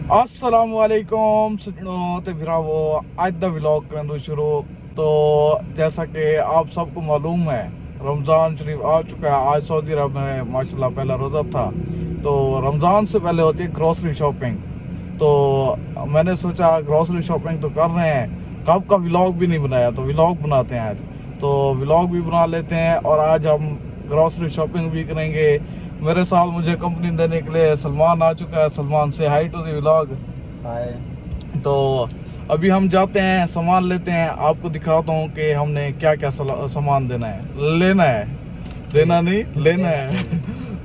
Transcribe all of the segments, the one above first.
असलकुम सजनों ते फिरावो आज दा व्लॉग करें शुरू। तो जैसा कि आप सबको मालूम है, रमज़ान शरीफ आ चुका है। आज सऊदी अरब में माशाल्लाह पहला रोज़ा था। तो रमज़ान से पहले होती है ग्रोसरी शॉपिंग। तो मैंने सोचा ग्रोसरी शॉपिंग तो कर रहे हैं, कब का व्लॉग भी नहीं बनाया, तो व्लॉग बनाते हैं आज। तो व्लॉग भी बना लेते हैं और आज हम ग्रोसरी शॉपिंग भी करेंगे। मेरे साथ मुझे कंपनी देने के लिए सलमान आ चुका है। सलमान से हाई टू द व्लॉग। हाय। तो अभी हम जाते हैं, सामान लेते हैं। आपको दिखाता हूँ कि हमने क्या क्या सामान देना है, लेना है, देना नहीं लेना है।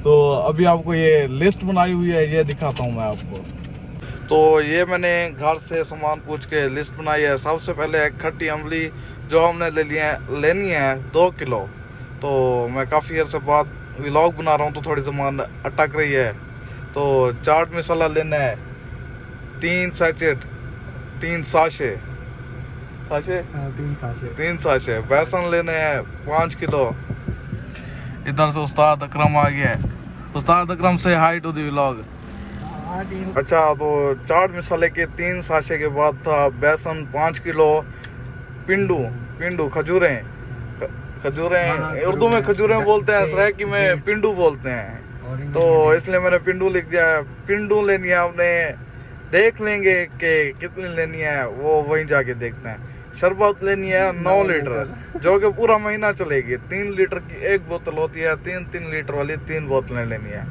तो अभी आपको ये लिस्ट बनाई हुई है, ये दिखाता हूँ मैं आपको। तो ये मैंने घर से सामान पूछ के लिस्ट बनाई है। सबसे पहले खट्टी अमली जो हमने लेनी है 2 किलो। तो मैं काफ़ी अर्से बाद व्लॉग बना रहा हूँ तो थोड़ी सामान अटक रही है। तो चाट मसाला लेना है 3 सैचेट, 3 साशे। 3 साशे। बेसन लेने हैं 5 किलो। इधर से उस्ताद अकरम आ गया है। उस्ताद अकरम से हाई टू द व्लॉग। अच्छा, तो चाट मसाले के 3 साशे के बाद था बेसन 5 किलो। पिंडू खजूरें उर्दू में खजूरें बोलते हैं, सराइकी में पिंडू बोलते हैं। तो इसलिए मैंने पिंडू लिख दिया है। पिंडू लेनी है आपने, देख लेंगे कि कितनी लेनी है, वो वहीं जाके देखते हैं। शरबत लेनी है 9 लीटर, जो कि पूरा महीना चलेगी। 3 लीटर की एक बोतल होती है, 3 लीटर वाली 3 बोतलें लेनी है।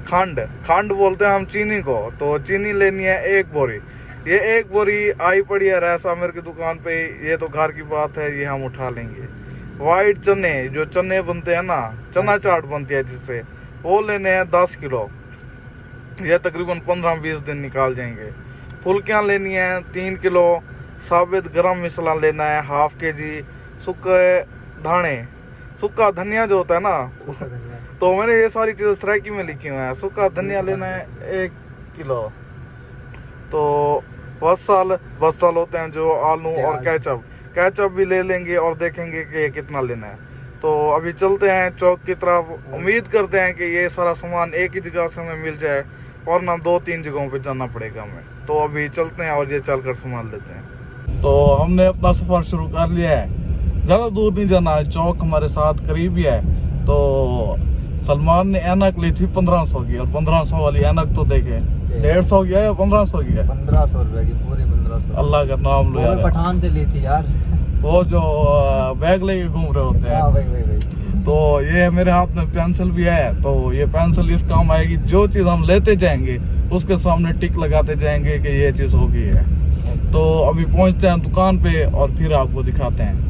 खंड बोलते हैं हम चीनी को। तो चीनी लेनी है 1 बोरी। ये 1 बोरी आई पड़ी है रैस आमिर की दुकान पे। ये तो घर की बात है, ये हम उठा लेंगे। वाइट चने, जो चने बनते हैं ना, चना चाट बनती है जिससे, वो लेने हैं 10 किलो। ये तकरीबन 15-20 दिन निकाल जाएंगे। फुल्कियाँ लेनी है 3 किलो। साबित गरम मसाला लेना है ½ kg। सूखा धनिया जो होता है ना, तो मैंने ये सारी चीज़ें सराइकी में लिखी हुई हैं। सूखा धनिया लेना है 1 किलो। तो बसल होते हैं जो आलू, और केचप भी ले लेंगे और देखेंगे कि कितना लेना है। तो अभी चलते हैं चौक की तरफ। उम्मीद करते हैं कि ये सारा सामान एक ही जगह से हमें मिल जाए और ना 2-3 जगहों पे जाना पड़ेगा हमें। तो अभी चलते हैं और ये चलकर सामान लेते हैं। तो हमने अपना सफ़र शुरू कर लिया है। ज़्यादा दूर नहीं जाना है, चौक हमारे साथ करीब ही है। तो सलमान ने ऐनक ली थी 1500 की, और 1500 वाली ऐनक तो देखे 150 की है या 1500 की है? 1500 रुपए की, पूरी 1500। अल्लाह का नाम लो यार। पठान से ली थी यार, वो जो बैग लेके घूम रहे होते हैं। वही। तो ये मेरे हाथ में पेंसिल भी है। तो ये पेंसिल इस काम आएगी, जो चीज़ हम लेते जाएंगे उसके सामने टिक लगाते जाएंगे कि ये चीज़ हो गई है। तो अभी पहुंचते हैं दुकान पे और फिर आपको दिखाते हैं।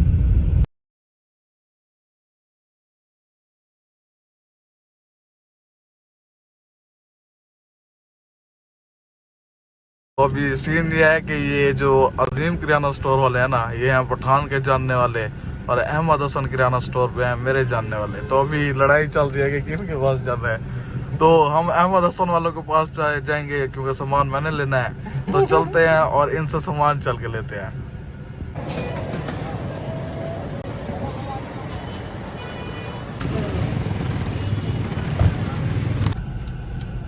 तो अभी सीन ये है कि ये जो अजीम किराना स्टोर वाले हैं ना, ये हैं पठान के जानने वाले, और अहमद हसन किराना स्टोर पे हैं मेरे जानने वाले। तो अभी लड़ाई चल रही है कि किसके पास जाना है। तो हम अहमद हसन वालों के पास जाएंगे क्योंकि सामान मैंने लेना है। तो चलते हैं और इनसे सामान चल के लेते हैं।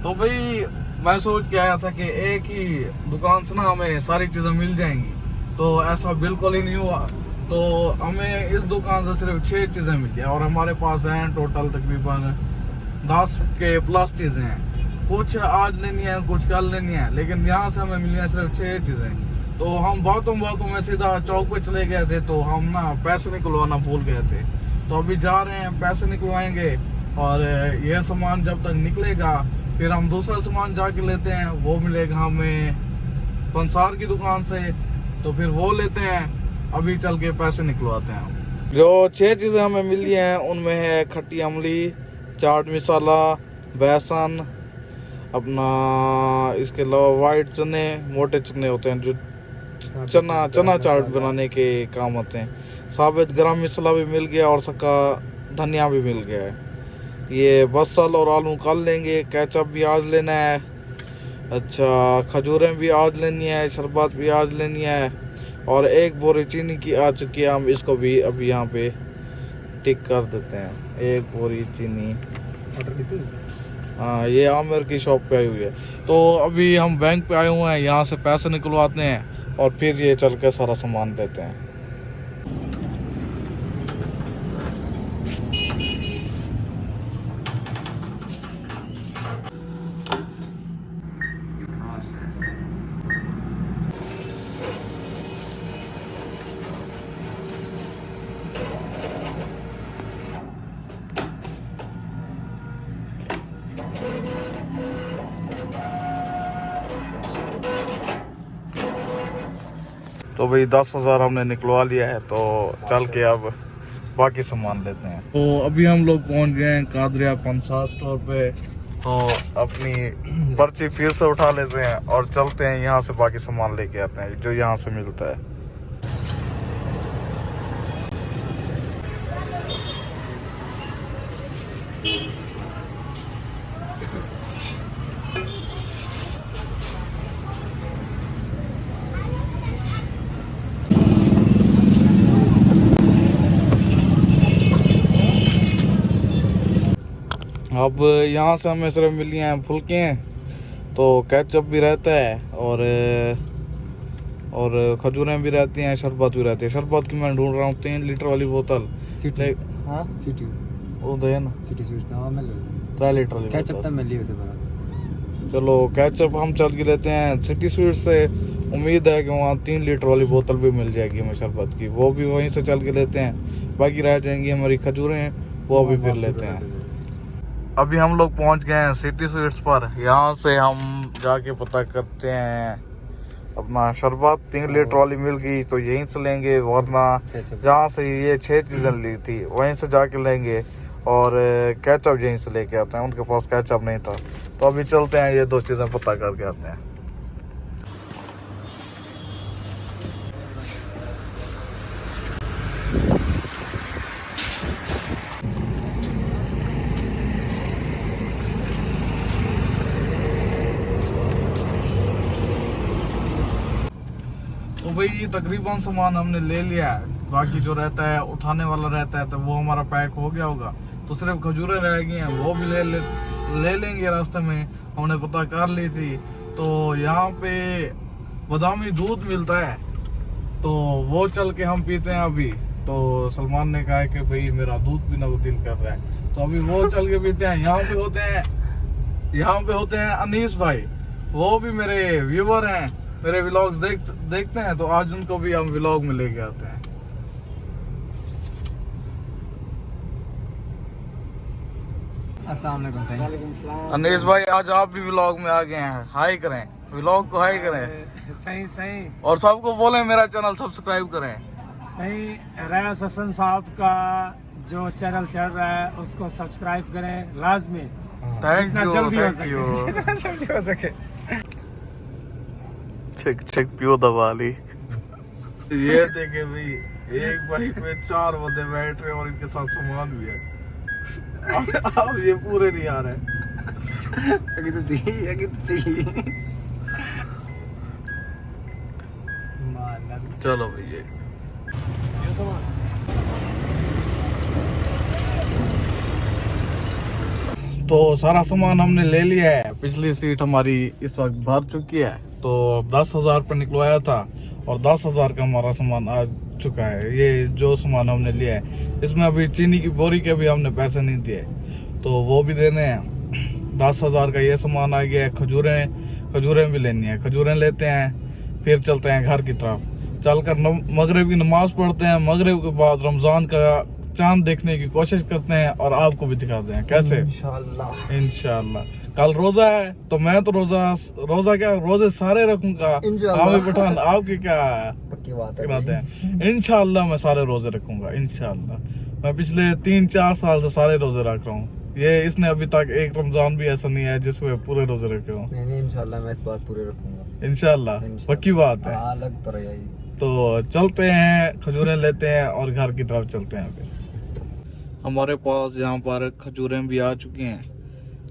तो भाई मैं सोच के आया था कि एक ही दुकान से ना हमें सारी चीजें मिल जाएंगी, तो ऐसा बिल्कुल ही नहीं हुआ। तो हमें इस दुकान से सिर्फ 6 चीजें मिली और हमारे पास हैं टोटल तकरीबन 10 के प्लस चीजें हैं। कुछ आज लेनी है, कुछ कल लेनी है, लेकिन यहाँ से हमें मिली है सिर्फ 6 चीजें। तो हम बातों में सीधा चौक पे चले गए थे। तो हम ना पैसे निकलवाना भूल गए थे। तो अभी जा रहे हैं, पैसे निकलवाएंगे, और यह सामान जब तक निकलेगा फिर हम दूसरा सामान जाके लेते हैं। वो मिलेगा हमें पंसार की दुकान से, तो फिर वो लेते हैं। अभी चल के पैसे निकलवाते हैं। जो 6 चीज़ें हमें मिली हैं उनमें है खट्टी अमली, चाट मसाला, बेसन, अपना इसके अलावा वाइट चने, मोटे चने होते हैं जो चना चाट बनाने के काम आते हैं। साबित गरम मसाला भी मिल गया और सबका धनिया भी मिल गया है। ये बसल और आलू कल लेंगे। केचप भी आज लेना है। अच्छा, खजूरें भी आज लेनी है, शरबत भी आज लेनी है, और 1 बोरी चीनी की आ चुकी है। हम इसको भी अभी यहाँ पे टिक कर देते हैं। 1 बोरी चीनी हाँ, ये आमिर की शॉप पे आई हुई है। तो अभी हम बैंक पे आए हुए हैं, यहाँ से पैसे निकलवाते हैं और फिर ये चल के सारा सामान देते हैं। तो भाई 10,000 हमने निकलवा लिया है, तो चल के अब बाकी सामान लेते हैं। तो अभी हम लोग पहुंच गए हैं कादरिया पंसार स्टोर पे। तो अपनी पर्ची फिर से उठा लेते हैं और चलते हैं यहाँ से बाकी सामान लेके आते हैं जो यहाँ से मिलता है। अब यहाँ से हमें सिर्फ मिली हैं फुल्के हैं, तो केचप भी रहता है और खजूरें भी रहती हैं, शरबत भी रहती है। शरबत की मैं ढूंढ रहा हूँ 3 लीटर वाली बोतल। सिटी हाँ सिटी वो दे ना सिटी स्वीट्स हाँ मिल 3 लीटर वाली क्या बोतल। चपता मिल रही है। चलो केचप हम चल के लेते हैं सिटी स्वीट से। उम्मीद है कि वहाँ 3 लीटर वाली बोतल भी मिल जाएगी हमें शरबत की, वो भी वहीं से चल के लेते हैं। बाकी रह जाएंगी हमारी खजूरें, वो भी फिर लेते हैं। अभी हम लोग पहुंच गए हैं सिटी स्वीट्स पर। यहाँ से हम जाके पता करते हैं अपना शरबत 3 लीटर वाली मिल गई तो यहीं से लेंगे, वरना जहाँ से ये 6 चीज़ें ली थी वहीं से जाके लेंगे। और केचप यहीं से लेके आते हैं, उनके पास केचप नहीं था। तो अभी चलते हैं, ये 2 चीज़ें पता करके आते हैं। तो भाई तकरीबन सामान हमने ले लिया है। बाकी जो रहता है उठाने वाला रहता है तो वो हमारा पैक हो गया होगा। तो सिर्फ खजूरें रह गई हैं, वो भी ले लेंगे रास्ते में। हमने पता कर ली थी। तो यहाँ पे बादामी दूध मिलता है, तो वो चल के हम पीते हैं अभी। तो सलमान ने कहा है कि भाई मेरा दूध पीने को दिल कर रहा है, तो अभी वो चल के पीते हैं। यहाँ पे होते हैं अनीस भाई, वो भी मेरे व्यूवर हैं, मेरे व्लॉग्स देखते हैं। तो आज उनको भी हम व्लॉग में लेके आते हैं। अस्सलाम वालेकुम। अनीस भाई आज आप भी व्लॉग में आ गए हैं, हाई करें, व्लॉग को हाई करें। सही और सबको बोले मेरा चैनल सब्सक्राइब करें। सही। रयास हसन साहब का जो चैनल चल रहा है उसको सब्सक्राइब करें लाजमी। थैंक जितना यू जल्दी हो थैंक यू। जल्दी हो सके। चेक पियो दबा ली। ये देखे भाई, एक बाइक पे 4 बंदे बैठ रहे और इनके साथ सामान भी है। अब ये पूरे नहीं आ रहे। चलो भैया, तो सारा सामान हमने ले लिया है। पिछली सीट हमारी इस वक्त भर चुकी है। तो 10,000 पर निकलवाया था और 10,000 का हमारा सामान आ चुका है। ये जो सामान हमने लिया है, इसमें अभी चीनी की बोरी के भी हमने पैसे नहीं दिए, तो वो भी देने हैं। 10,000 का ये सामान आ गया है। खजूरें भी लेनी है, खजूरें लेते हैं, फिर चलते हैं घर की तरफ। चलकर मगरिब की नमाज पढ़ते हैं। मगरिब के बाद रमज़ान का चांद देखने की कोशिश करते हैं और आपको भी दिखाते हैं कैसे। इंशाल्लाह कल रोजा है, तो मैं तो रोजा क्या रोजे सारे रखूंगा। आमिर पठान आपकी क्या पक्की बात कराते हैं? इंशाल्लाह मैं सारे रोजे रखूंगा इंशाल्लाह। मैं पिछले 3-4 साल से सारे रोजे रख रहा हूँ। ये इसने अभी तक एक रमजान भी ऐसा नहीं है जिसमें पूरे रोजे रखे हो। नहीं इंशाल्लाह मैं इस बार पूरे रखूंगा इंशाल्लाह। पक्की बात है। अलग तो रहेगा। तो चलते हैं, खजूरें लेते हैं और घर की तरफ चलते हैं। फिर हमारे पास यहाँ पर खजूरें भी आ चुकी हैं,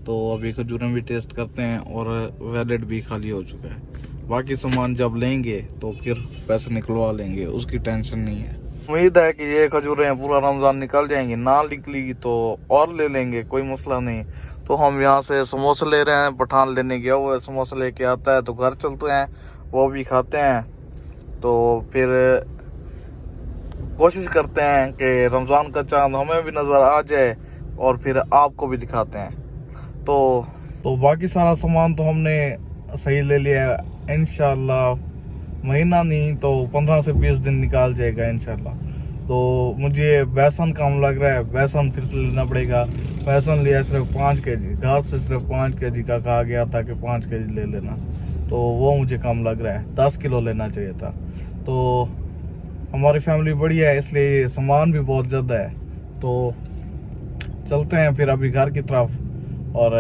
तो अभी खजूरें भी टेस्ट करते हैं और वैलेट भी खाली हो चुका है। बाकी सामान जब लेंगे तो फिर पैसे निकलवा लेंगे, उसकी टेंशन नहीं है। उम्मीद है कि ये खजूरें पूरा रमज़ान निकल जाएंगी, ना निकली तो और ले लेंगे, कोई मसला नहीं। तो हम यहाँ से समोसे ले रहे हैं। पठान लेने गया हुआ है, समोसे लेके आता है तो घर चलते हैं, वो भी खाते हैं। तो फिर कोशिश करते हैं कि रमज़ान का चांद हमें भी नज़र आ जाए और फिर आपको भी दिखाते हैं। तो बाकी सारा सामान तो हमने सही ले लिया है। इंशाल्लाह महीना नहीं तो 15 से 20 दिन निकाल जाएगा इंशाल्लाह। तो मुझे बेसन कम लग रहा है, बेसन फिर से लेना पड़ेगा। बेसन लिया सिर्फ 5 kg, घर से सिर्फ 5 kg का कहा गया था कि 5 kg ले लेना, तो वो मुझे कम लग रहा है। 10 किलो लेना चाहिए था। तो हमारी फैमिली बड़ी है इसलिए सामान भी बहुत ज़्यादा है। तो चलते हैं फिर अभी घर की तरफ और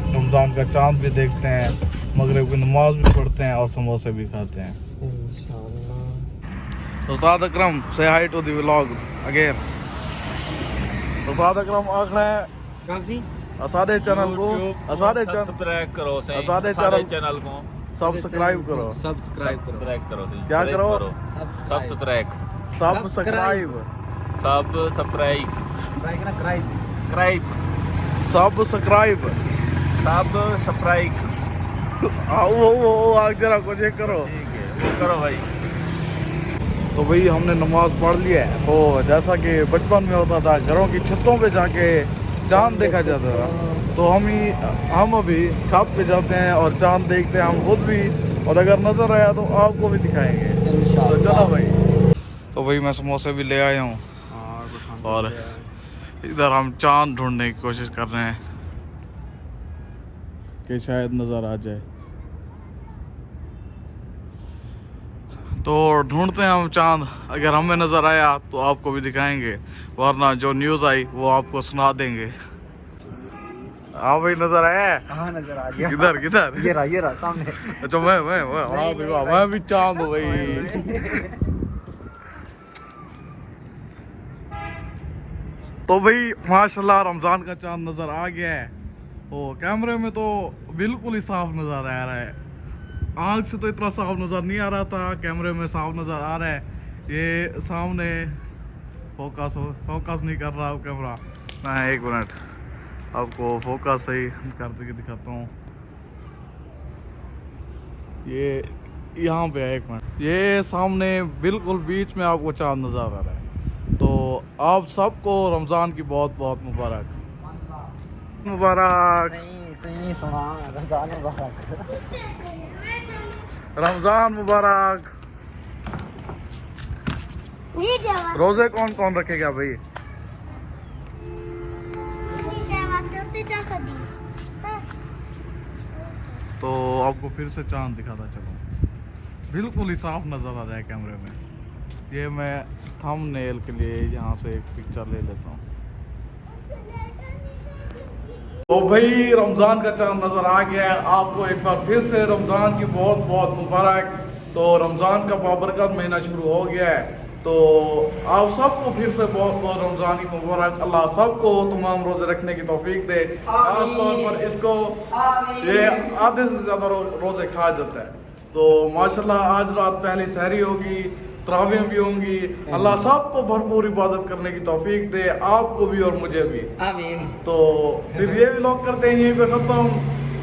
रमज़ान का चांद भी देखते हैं, मगरिब की नमाज भी पढ़ते हैं और समोसे भी खाते हैं इंशाल्लाह। उस्ताद अकरम से hi to the vlog again. उस्ताद अकरम आखना है असादे चैनल को सब्सक्राइब करो, असादे चैनल को सब्सक्राइब करो, सब्सक्राइब करो, क्या करो? Subscribe subscribe subscribe subscribe subscribe वो आग जरा को चेक करो। ठीक है, करो भाई। तो भाई हमने नमाज पढ़ लिया है। तो जैसा कि बचपन में होता था, घरों की छतों पे जाके चांद देखा जाता था, तो हम अभी छत पे जाते हैं और चांद देखते हैं हम खुद भी, और अगर नजर आया तो आपको भी दिखाएंगे। तो चलो भाई। तो भाई मैं समोसे भी ले आया हूँ और इधर हम चांद ढूंढने की कोशिश कर रहे हैं कि शायद नजर आ जाए। तो ढूंढते हैं हम चांद, अगर हमें नजर आया तो आपको भी दिखाएंगे, वरना जो न्यूज़ आई वो आपको सुना देंगे। हाँ भाई नजर आया है? हाँ नजर आ गया। किधर किधर? ये रहा सामने। अच्छा मैं भी चांद हूँ भाई। तो भाई माशाल्लाह रमज़ान का चांद नज़र आ गया है। तो कैमरे में तो बिल्कुल ही साफ नज़र आ रहा है, आँख से तो इतना साफ नज़र नहीं आ रहा था, कैमरे में साफ नज़र आ रहा है। ये सामने फोकस नहीं कर रहा कैमरा। मैं 1 मिनट आपको फोकस सही करके दिखाता हूँ। ये यहाँ पे है, 1 मिनट। ये सामने बिल्कुल बीच में आपको चांद नज़र आ रहा है। तो आप सबको रमज़ान की बहुत बहुत मुबारक। सही सुना, रमजान मुबारक। रमज़ान मुबारक। रोजे कौन कौन रखेगा भाई? तो आपको फिर से चांद दिखाता चलो, बिल्कुल ही साफ नज़र आ रहा है कैमरे में। ये मैं थंबनेल के लिए यहाँ से एक पिक्चर ले लेता हूँ। तो भाई रमज़ान का चांद नज़र आ गया है। आपको एक बार फिर से रमज़ान की बहुत बहुत मुबारक। तो रमज़ान का बाबरकत महीना शुरू हो गया है, तो आप सबको फिर से बहुत बहुत रमज़ान की मुबारक। अल्लाह सबको तमाम रोज़े रखने की तौफीक दे। खास तौर पर इसको ये आधे से ज़्यादा रोज़े खा जाता है। तो माशाल्लाह आज रात पहली सहरी होगी, तरावियाँ भी होंगी। अल्लाह सबको भरपूर इबादत करने की तौफीक दे, आपको भी और मुझे भी, आमीन। तो फिर ये व्लॉग करते हैं यहीं पे ख़त्म।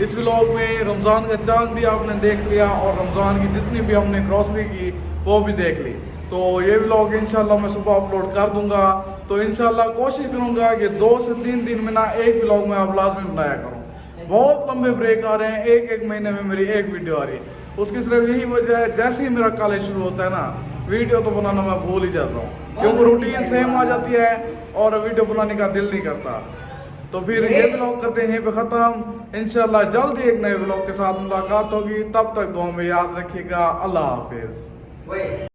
इस व्लॉग में रमज़ान का चांद भी आपने देख लिया और रमज़ान की जितनी भी हमने ग्रॉसरी की वो भी देख ली। तो ये व्लॉग इंशाल्लाह मैं सुबह अपलोड कर दूंगा। तो इंशाल्लाह कोशिश करूंगा कि 2 से 3 दिन में ना एक व्लॉग में आप लाजमी बनाया करूँ। बहुत लंबे ब्रेक आ रहे हैं, एक महीने में मेरी एक वीडियो आ रही है। उसकी सिर्फ यही वजह है, जैसे ही मेरा कॉलेज शुरू होता है ना, वीडियो तो बनाना मैं भूल ही जाता हूँ, क्योंकि रूटीन सेम आ जाती है और वीडियो बनाने का दिल नहीं करता। तो फिर ये व्लॉग करते हैं यहीं पे ख़त्म। इंशाल्लाह जल्द ही एक नए व्लॉग के साथ मुलाकात होगी। तब तक दुआ में याद रखिएगा। अल्लाह हाफिज़।